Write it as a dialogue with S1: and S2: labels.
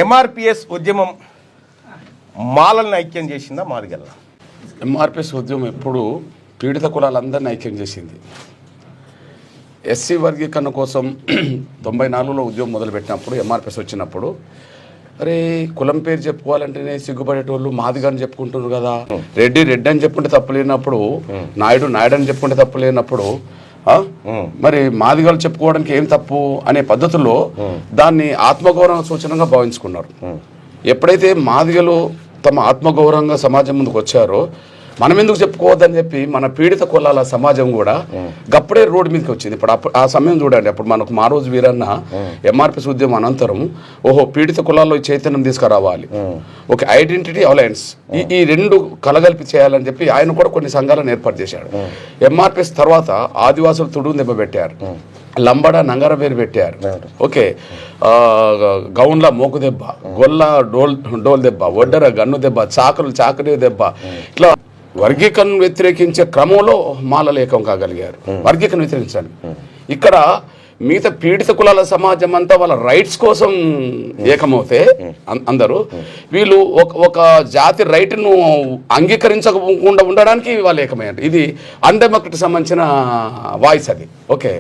S1: ఎంఆర్పిఎస్ ఉద్యమం మాలల్ని ఐక్యం చేసిందా మాదిగల్ల?
S2: ఎంఆర్పిఎస్ ఉద్యమం ఎప్పుడు పీడిత కులాలందరినీ ఐక్యం చేసింది. ఎస్సీ వర్గీకరణ కోసం 94లో ఉద్యమం మొదలుపెట్టినప్పుడు ఎంఆర్పిఎస్ వచ్చినప్పుడు అరే కులం పేరు చెప్పుకోవాలంటేనే సిగ్గుపడేటోళ్ళు మాదిగాని చెప్పుకుంటున్నారు కదా, రెడ్డి అని చెప్పుకుంటే తప్పు లేనప్పుడు, నాయుడు అని చెప్పుకుంటే తప్పు లేనప్పుడు మరి మాదిగలు చెప్పుకోవడానికి ఏం తప్పు అనే పద్ధతుల్లో దాన్ని ఆత్మగౌరవ సూచనగా భావించుకున్నారు. ఎప్పుడైతే మాదిగలు తమ ఆత్మగౌరవంగా సమాజం ముందుకు వచ్చారో మనం ఎందుకు చెప్పుకోవద్దని చెప్పి మన పీడిత కులాల సమాజం కూడా గప్పుడే రోడ్డు మీదకి వచ్చింది. ఇప్పుడు ఆ సమయం చూడండి, అప్పుడు మనకు మా రోజు వీరన్న ఎంఆర్పిఎస్ ఉద్యమం అనంతరం ఓహో పీడిత కులాల్లో చైతన్యం తీసుకురావాలి, ఒక ఐడెంటిటీ అలయన్స్ ఈ రెండు కలగలిపి చేయాలని చెప్పి ఆయన కూడా కొన్ని సంఘాలను ఏర్పాటు చేశాడు. ఎంఆర్పిఎస్ తర్వాత ఆదివాసులు తుడుని దెబ్బ పెట్టారు, లంబడ నంగర పేరు పెట్టారు, ఓకే, గౌన్ల మోకు దెబ్బ, గొల్ల డోల్ దెబ్బ, ఒడ్డర గన్ను దెబ్బ, చాకరీ దెబ్బ, ఇట్లా వర్గీకరణ వ్యతిరేకించే క్రమంలో మాలలు ఏకం కాగలిగారు. వర్గీకరణ వ్యతిరేకించాలి. ఇక్కడ మిగతా పీడిత కులాల సమాజం అంతా వాళ్ళ రైట్స్ కోసం ఏకమవుతే అందరూ వీళ్ళు ఒక జాతి రైట్ను అంగీకరించకుండా ఉండడానికి వాళ్ళు ఏకమయ్యారు. ఇది అన్డెమోక్రటిక్ సంబంధించిన వాయిస్ అది. ఓకే.